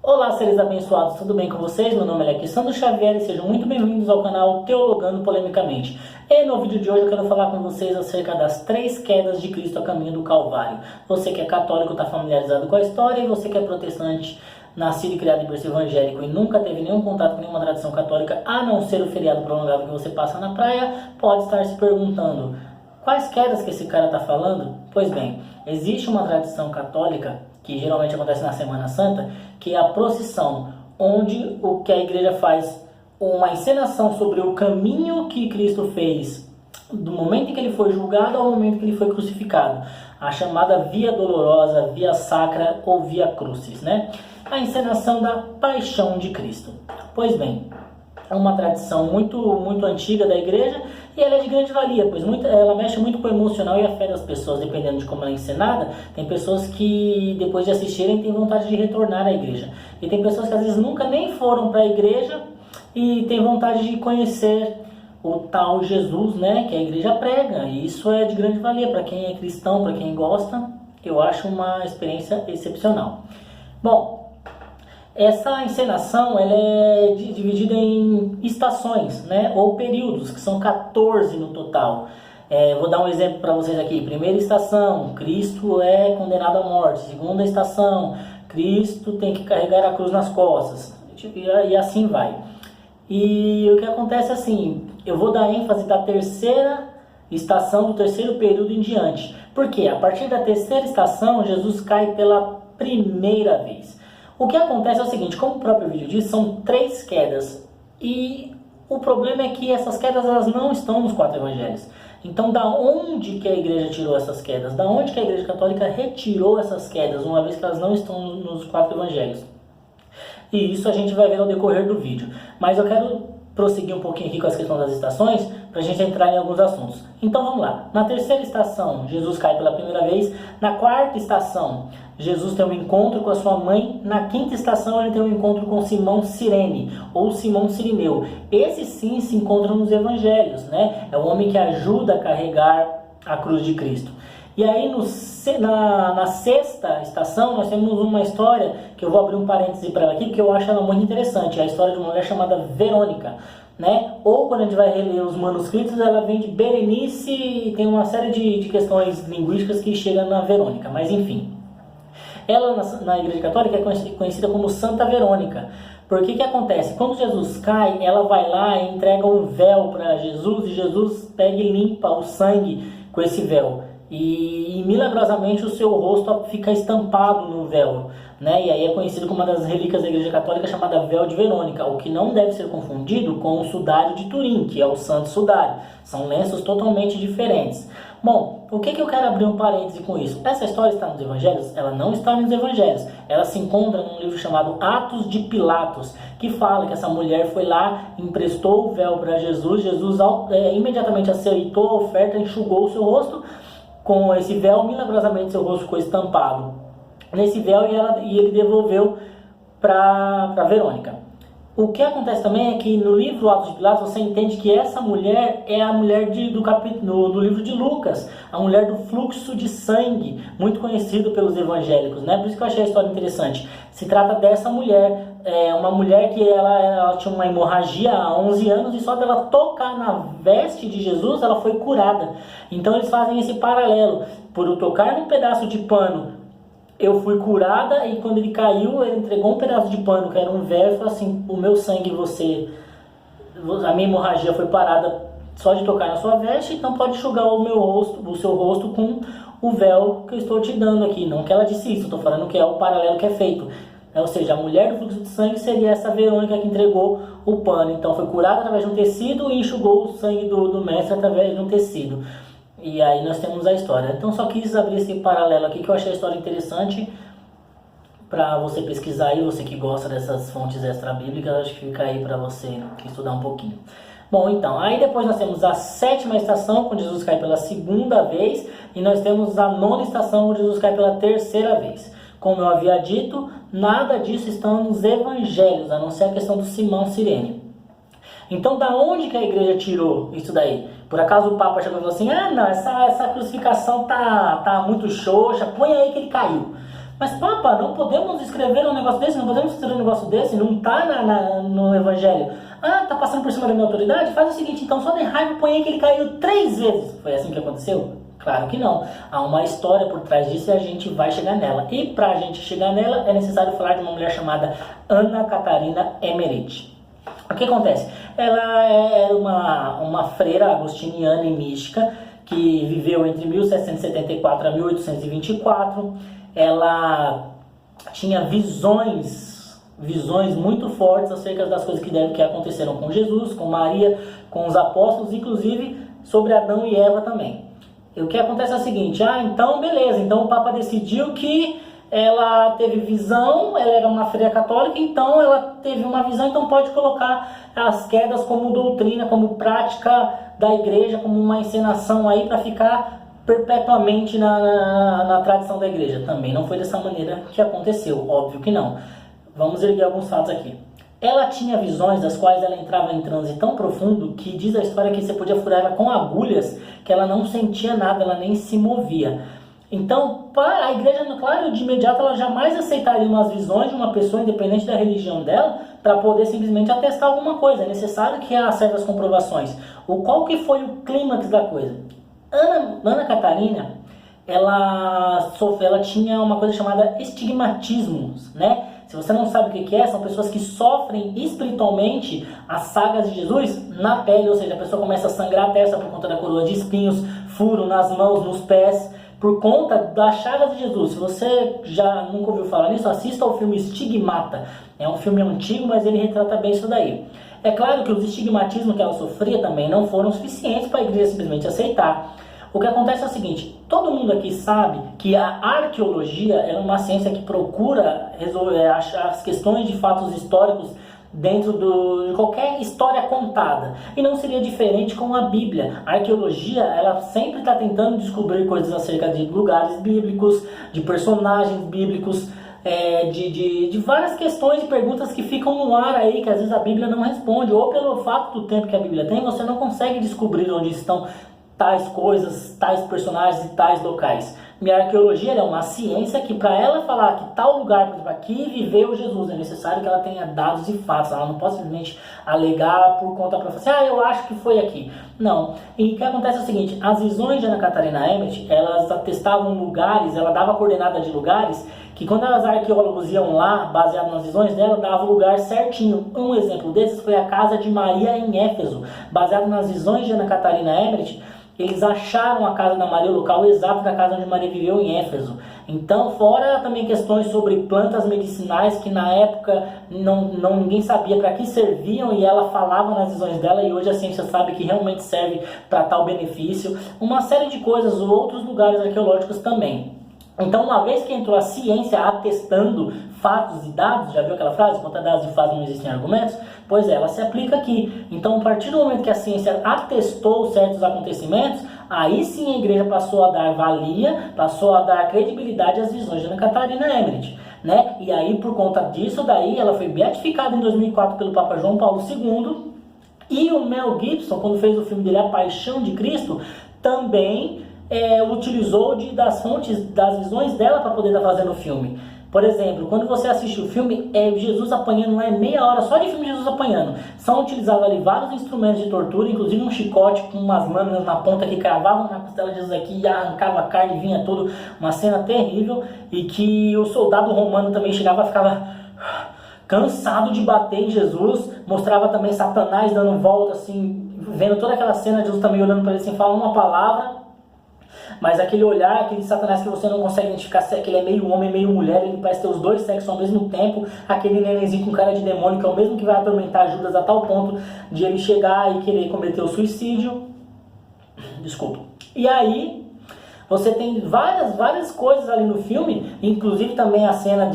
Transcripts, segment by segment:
Olá, seres abençoados, tudo bem com vocês? Meu nome é Alexandre Xavier e sejam muito bem-vindos ao canal Teologando Polemicamente. E no vídeo de hoje eu quero falar com vocês acerca das 3 quedas de Cristo a caminho do Calvário. Você que é católico está familiarizado com a história, e você que é protestante, nascido e criado em berço evangélico e nunca teve nenhum contato com nenhuma tradição católica, a não ser o feriado prolongado que você passa na praia, pode estar se perguntando: quais quedas que esse cara está falando? Pois bem, existe uma tradição católica que geralmente acontece na Semana Santa, que é a procissão, onde o que a igreja faz uma encenação sobre o caminho que Cristo fez do momento em que ele foi julgado ao momento que ele foi crucificado, a chamada Via Dolorosa, Via Sacra ou Via Crucis, né? A encenação da paixão de Cristo. Pois bem, é uma tradição muito antiga da igreja e ela é de grande valia, pois ela mexe muito com o emocional e a fé das pessoas, dependendo de como ela é encenada. Tem pessoas que depois de assistirem têm vontade de retornar à igreja, e tem pessoas que às vezes nunca nem foram para a igreja e têm vontade de conhecer o tal Jesus, né, que a igreja prega, e isso é de grande valia para quem é cristão, para quem gosta. Eu acho uma experiência excepcional. Bom, essa encenação ela é dividida em estações, né, ou períodos, que são 14 no total. Vou dar um exemplo para vocês aqui. Primeira estação, Cristo é condenado à morte. Segunda estação, Cristo tem que carregar a cruz nas costas. E assim vai. E o que acontece é assim, eu vou dar ênfase da terceira estação, do terceiro período em diante. Porque a partir da terceira estação, Jesus cai pela primeira vez. O que acontece é o seguinte: como o próprio vídeo diz, são 3 quedas. E o problema é que essas quedas elas não estão nos 4 evangelhos. Então, da onde que a igreja tirou essas quedas? Da onde que a igreja católica retirou essas quedas, uma vez que elas não estão nos 4 evangelhos? E isso a gente vai ver ao decorrer do vídeo. Mas eu quero prosseguir um pouquinho aqui com as questões das estações, para a gente entrar em alguns assuntos. Então vamos lá. Na terceira estação, Jesus cai pela primeira vez. Na quarta estação, Jesus tem um encontro com a sua mãe. Na quinta estação, ele tem um encontro com Simão Cirene, ou Simão Cirineu. Esse sim se encontra nos evangelhos, né? É o homem que ajuda a carregar a cruz de Cristo. E aí na sexta estação nós temos uma história, que eu vou abrir um parêntese para ela aqui, porque eu acho ela muito interessante. É a história de uma mulher chamada Verônica, né? Ou quando a gente vai reler os manuscritos, ela vem de Berenice e tem uma série de questões linguísticas que chegam na Verônica, mas enfim. Ela na igreja católica é conhecida como Santa Verônica. Porque que acontece? Quando Jesus cai, ela vai lá e entrega um véu para Jesus, e Jesus pega e limpa o sangue com esse véu. E milagrosamente o seu rosto fica estampado no véu, né? E aí é conhecido como uma das relíquias da igreja católica, chamada véu de Verônica, o que não deve ser confundido com o sudário de Turim, que é o santo sudário. São lenços totalmente diferentes. Bom, o que eu quero abrir um parêntese com isso? Essa história está nos evangelhos? Ela não está nos evangelhos. Ela se encontra num livro chamado Atos de Pilatos, que fala que essa mulher foi lá, emprestou o véu para Jesus. Jesus imediatamente aceitou a oferta, enxugou o seu rosto com esse véu, milagrosamente seu rosto ficou estampado nesse véu, e ele devolveu para Verônica. O que acontece também é que no livro Atos de Pilatos você entende que essa mulher é a mulher do livro de Lucas, a mulher do fluxo de sangue, muito conhecido pelos evangélicos, né? Por isso que eu achei a história interessante. Se trata dessa mulher, uma mulher que ela tinha uma hemorragia há 11 anos e só dela tocar na veste de Jesus ela foi curada. Então eles fazem esse paralelo: por eu tocar num pedaço de pano eu fui curada, e quando ele caiu, ele entregou um pedaço de pano, que era um véu, e falou assim: o meu sangue, a minha hemorragia foi parada só de tocar na sua veste, então pode enxugar o seu rosto com o véu que eu estou te dando aqui. Não que ela disse isso, estou falando que é o paralelo que é feito. Ou seja, a mulher do fluxo de sangue seria essa Verônica que entregou o pano. Então foi curada através de um tecido e enxugou o sangue do mestre através de um tecido. E aí nós temos a história. Então só quis abrir esse paralelo aqui, que eu achei a história interessante para você pesquisar aí, você que gosta dessas fontes extra-bíblicas, acho que fica aí para você estudar um pouquinho. Bom, então, aí depois nós temos a 7ª estação, quando Jesus cai pela 2ª vez, e nós temos a 9ª estação, quando Jesus cai pela 3ª vez. Como eu havia dito, nada disso está nos evangelhos, a não ser a questão do Simão Cirene. Então, da onde que a igreja tirou isso daí? Por acaso o Papa chegou e falou assim: não, essa crucificação tá muito xoxa, põe aí que ele caiu. Mas Papa, não podemos escrever um negócio desse, não podemos escrever um negócio desse, não está no Evangelho. Ah, tá passando por cima da minha autoridade? Faz o seguinte, então só de raiva põe aí que ele caiu 3 vezes. Foi assim que aconteceu? Claro que não. Há uma história por trás disso e a gente vai chegar nela. E para a gente chegar nela é necessário falar de uma mulher chamada Ana Catarina Emmerich. O que acontece? Ela era uma freira agostiniana e mística que viveu entre 1774 a 1824. Ela tinha visões muito fortes acerca das coisas que aconteceram com Jesus, com Maria, com os apóstolos, inclusive sobre Adão e Eva também. E o que acontece é o seguinte, então beleza, então o Papa decidiu que ela teve visão, ela era uma freira católica, então ela teve uma visão, então pode colocar as quedas como doutrina, como prática da igreja, como uma encenação aí para ficar perpetuamente na tradição da igreja. Também não foi dessa maneira que aconteceu, óbvio que não. Vamos erguer alguns fatos aqui. Ela tinha visões das quais ela entrava em transe tão profundo que diz a história que você podia furar ela com agulhas, que ela não sentia nada, ela nem se movia. Então, a igreja, claro, de imediato ela jamais aceitaria umas visões de uma pessoa, independente da religião dela, para poder simplesmente atestar alguma coisa. É necessário que haja certas comprovações. Qual que foi o clímax da coisa? Ana Catarina, ela tinha uma coisa chamada estigmatismos, né? Se você não sabe o que é, são pessoas que sofrem espiritualmente as sagas de Jesus na pele, ou seja, a pessoa começa a sangrar a testa por conta da coroa de espinhos, furo nas mãos, nos pés, por conta das chagas de Jesus. Se você já nunca ouviu falar nisso, assista ao filme Estigmata. É um filme antigo, mas ele retrata bem isso daí. É claro que os estigmatismos que ela sofria também não foram suficientes para a igreja simplesmente aceitar. O que acontece é o seguinte, todo mundo aqui sabe que a arqueologia é uma ciência que procura achar as questões de fatos históricos dentro de qualquer história contada. E não seria diferente com a Bíblia. A arqueologia, ela sempre está tentando descobrir coisas acerca de lugares bíblicos, de personagens bíblicos, de várias questões e perguntas que ficam no ar aí, que às vezes a Bíblia não responde, ou pelo fato do tempo que a Bíblia tem, você não consegue descobrir onde estão tais coisas, tais personagens e tais locais. Minha arqueologia é uma ciência que, para ela falar que tal lugar, por exemplo, aqui viveu Jesus, é necessário que ela tenha dados e fatos. Ela não pode simplesmente alegar por conta própria, assim, eu acho que foi aqui. Não. E o que acontece é o seguinte, as visões de Ana Catarina Emmerich, elas atestavam lugares, ela dava coordenada de lugares, que quando os arqueólogos iam lá, baseado nas visões dela, dava o lugar certinho. Um exemplo desses foi a casa de Maria em Éfeso. Baseado nas visões de Ana Catarina Emmerich, eles acharam a casa da Maria, o local exato da casa onde Maria viveu em Éfeso. Então, fora também questões sobre plantas medicinais que na época ninguém sabia para que serviam e ela falava nas visões dela e hoje a ciência sabe que realmente serve para tal benefício. Uma série de coisas, outros lugares arqueológicos também. Então, uma vez que entrou a ciência atestando fatos e dados, já viu aquela frase? Contra dados e fatos não existem argumentos? Pois é, ela se aplica aqui. Então, a partir do momento que a ciência atestou certos acontecimentos, aí sim a igreja passou a dar valia, passou a dar credibilidade às visões de Ana Catarina Emmerich, né? E aí, por conta disso daí, ela foi beatificada em 2004 pelo Papa João Paulo II. E o Mel Gibson, quando fez o filme dele A Paixão de Cristo, também utilizou das fontes, das visões dela para poder estar fazendo o filme. Por exemplo, quando você assiste o filme, Jesus apanhando lá, meia hora só de filme de Jesus apanhando. São utilizados ali vários instrumentos de tortura, inclusive um chicote com umas lâminas na ponta que cravavam na costela de Jesus aqui e arrancava a carne e vinha tudo. Uma cena terrível, e que o soldado romano também chegava e ficava cansado de bater em Jesus. Mostrava também Satanás dando volta assim, vendo toda aquela cena, Jesus também olhando para ele sem falar uma palavra. Mas aquele olhar, aquele Satanás que você não consegue identificar se ele é meio homem, meio mulher, ele parece ter os dois sexos ao mesmo tempo, aquele nenenzinho com cara de demônio, que é o mesmo que vai atormentar Judas a tal ponto de ele chegar e querer cometer o suicídio. Desculpa. E aí, você tem várias coisas ali no filme, inclusive também a cena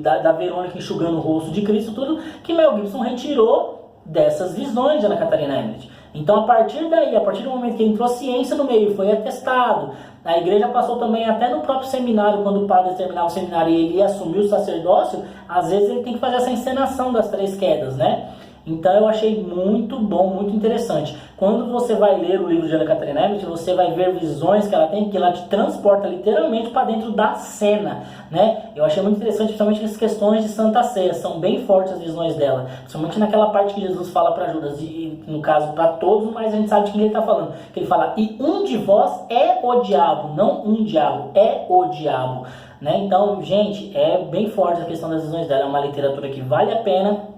da Verônica enxugando o rosto de Cristo, tudo que Mel Gibson retirou dessas visões de Ana Catarina Emmerich. Então, a partir daí, a partir do momento que entrou ciência no meio, foi atestado, a igreja passou também até no próprio seminário, quando o padre terminava o seminário e ele ia assumir o sacerdócio, às vezes ele tem que fazer essa encenação das 3 quedas, né? Então eu achei muito bom, muito interessante. Quando você vai ler o livro de Ana Catarina Ebert, você vai ver visões que ela tem, que ela te transporta literalmente para dentro da cena, né? Eu achei muito interessante, principalmente as questões de Santa Ceia, são bem fortes as visões dela, principalmente naquela parte que Jesus fala para Judas, e no caso para todos, mas a gente sabe de quem ele está falando, que ele fala, e um de vós é o diabo, não um diabo, é o diabo, né? Então, gente, é bem forte a questão das visões dela, é uma literatura que vale a pena.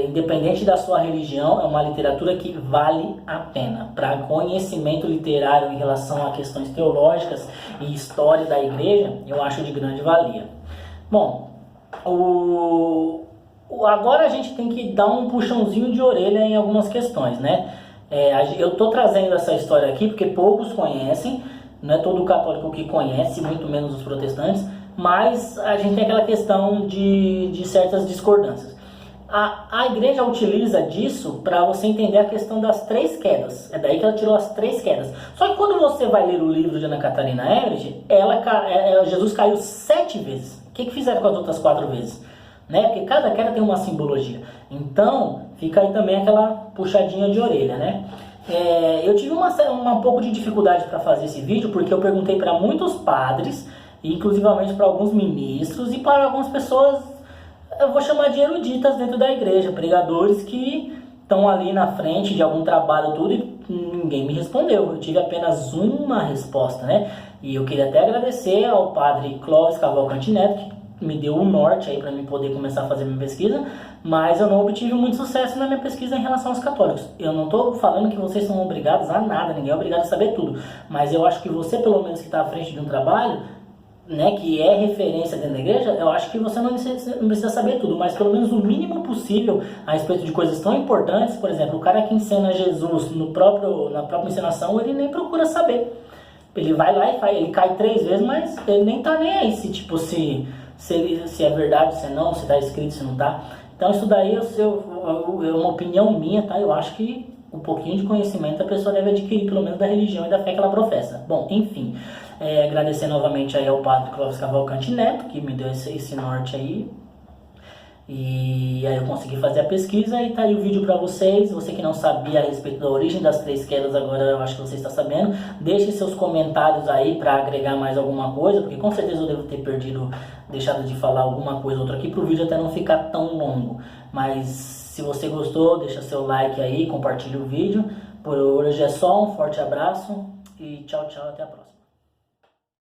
Independente da sua religião, é uma literatura que vale a pena. Para conhecimento literário em relação a questões teológicas e história da igreja, eu acho de grande valia. Bom, agora a gente tem que dar um puxãozinho de orelha em algumas questões, né? Eu estou trazendo essa história aqui porque poucos conhecem, não é todo católico que conhece, muito menos os protestantes, mas a gente tem aquela questão de certas discordâncias. A igreja utiliza disso para você entender a questão das 3 quedas. É daí que ela tirou as 3 quedas. Só que quando você vai ler o livro de Ana Catarina Ebert, Jesus caiu 7 vezes. O que fizeram com as outras 4 vezes? Né? Porque cada queda tem uma simbologia. Então, fica aí também aquela puxadinha de orelha, né? Eu tive um pouco de dificuldade para fazer esse vídeo, porque eu perguntei para muitos padres, inclusivamente para alguns ministros e para algumas pessoas, eu vou chamar de eruditas dentro da igreja, pregadores que estão ali na frente de algum trabalho tudo e ninguém me respondeu. Eu tive apenas uma resposta, né? E eu queria até agradecer ao padre Clóvis Cavalcante Neto, que me deu o norte aí para mim poder começar a fazer minha pesquisa, mas eu não obtive muito sucesso na minha pesquisa em relação aos católicos. Eu não estou falando que vocês são obrigados a nada, ninguém é obrigado a saber tudo, mas eu acho que você, pelo menos que está à frente de um trabalho, né, que é referência dentro da igreja, eu acho que você não precisa saber tudo, mas pelo menos o mínimo possível a respeito de coisas tão importantes. Por exemplo, o cara que ensina Jesus na própria encenação, ele nem procura saber. Ele vai lá e faz, ele cai 3 vezes, mas ele nem tá nem aí se é verdade, se não, se tá escrito, se não tá. Então isso daí é uma opinião minha, tá? Eu acho que um pouquinho de conhecimento a pessoa deve adquirir, pelo menos da religião e da fé que ela professa. Bom, enfim, agradecer novamente aí ao padre Clóvis Cavalcante Neto, que me deu esse norte aí. E aí eu consegui fazer a pesquisa e tá aí o vídeo para vocês. Você que não sabia a respeito da origem das 3 quedas, agora eu acho que você está sabendo. Deixe seus comentários aí para agregar mais alguma coisa, porque com certeza eu devo ter deixado de falar alguma coisa ou outra aqui para o vídeo até não ficar tão longo. Mas se você gostou, deixa seu like aí, compartilhe o vídeo. Por hoje é só, um forte abraço e tchau, tchau, até a próxima.